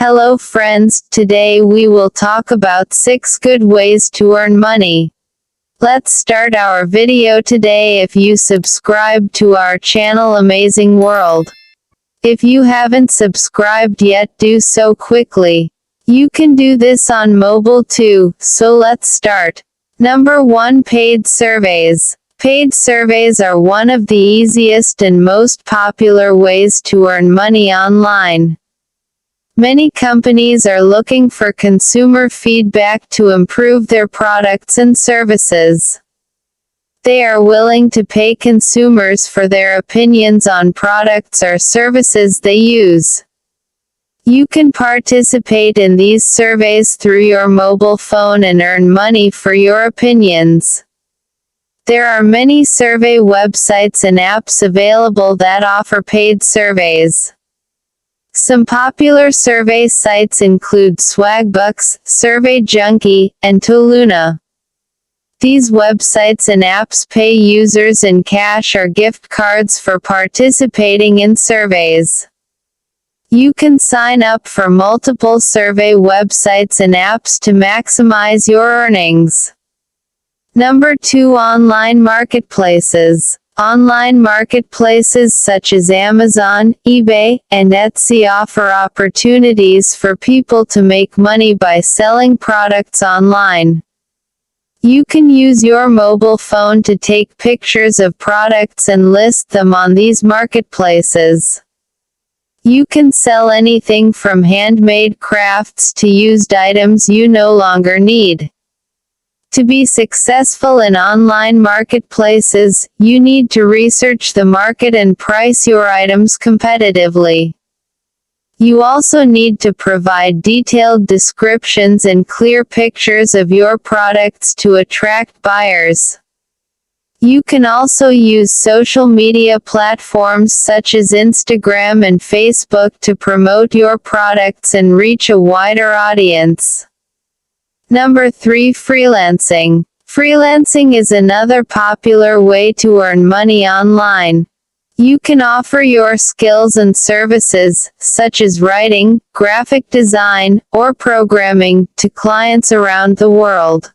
Hello friends, today we will talk about 6 good ways to earn money. Let's start our video today. If you subscribe to our channel Amazing World. If you haven't subscribed yet, do so quickly. You can do this on mobile too, so let's start. Number 1. Paid surveys. Paid surveys are one of the easiest and most popular ways to earn money online. Many companies are looking for consumer feedback to improve their products and services. They are willing to pay consumers for their opinions on products or services they use. You can participate in these surveys through your mobile phone and earn money for your opinions. There are many survey websites and apps available that offer paid surveys. Some popular survey sites include Swagbucks, Survey Junkie, and Toluna. These websites and apps pay users in cash or gift cards for participating in surveys. You can sign up for multiple survey websites and apps to maximize your earnings. Number 2. Online marketplaces. Online marketplaces such as Amazon, eBay, and Etsy offer opportunities for people to make money by selling products online. You can use your mobile phone to take pictures of products and list them on these marketplaces. You can sell anything from handmade crafts to used items you no longer need. To be successful in online marketplaces, you need to research the market and price your items competitively. You also need to provide detailed descriptions and clear pictures of your products to attract buyers. You can also use social media platforms such as Instagram and Facebook to promote your products and reach a wider audience. Number 3. Freelancing. Freelancing is another popular way to earn money online. You can offer your skills and services, such as writing, graphic design, or programming, to clients around the world.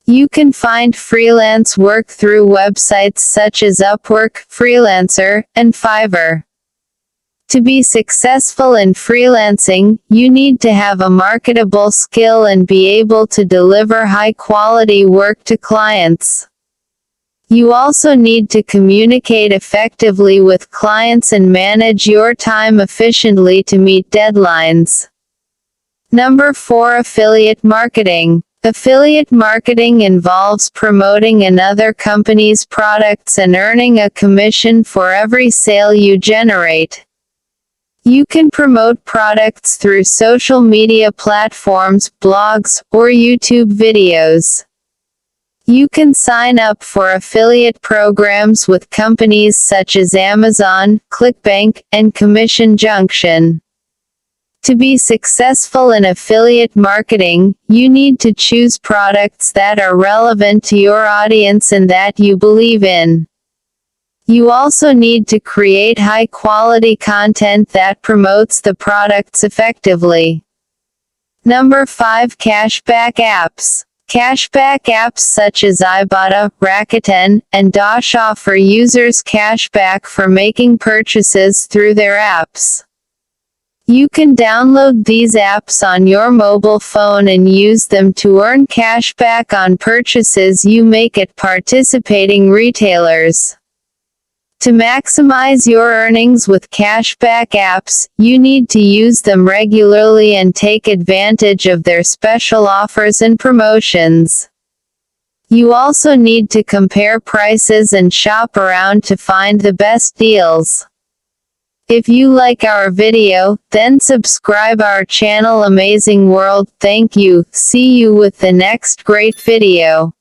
You can find freelance work through websites such as Upwork, Freelancer, and Fiverr. To be successful in freelancing, you need to have a marketable skill and be able to deliver high-quality work to clients. You also need to communicate effectively with clients and manage your time efficiently to meet deadlines. Number 4. Affiliate marketing. Affiliate marketing involves promoting another company's products and earning a commission for every sale you generate. You can promote products through social media platforms, blogs, or YouTube videos. You can sign up for affiliate programs with companies such as Amazon, ClickBank, and Commission Junction. To be successful in affiliate marketing, you need to choose products that are relevant to your audience and that you believe in. You also need to create high-quality content that promotes the products effectively. Number 5. Cashback Apps. Cashback apps such as Ibotta, Rakuten, and Dosh offer users cashback for making purchases through their apps. You can download these apps on your mobile phone and use them to earn cashback on purchases you make at participating retailers. To maximize your earnings with cashback apps, you need to use them regularly and take advantage of their special offers and promotions. You also need to compare prices and shop around to find the best deals. If you like our video, then subscribe our channel Amazing World. Thank you. See you with the next great video.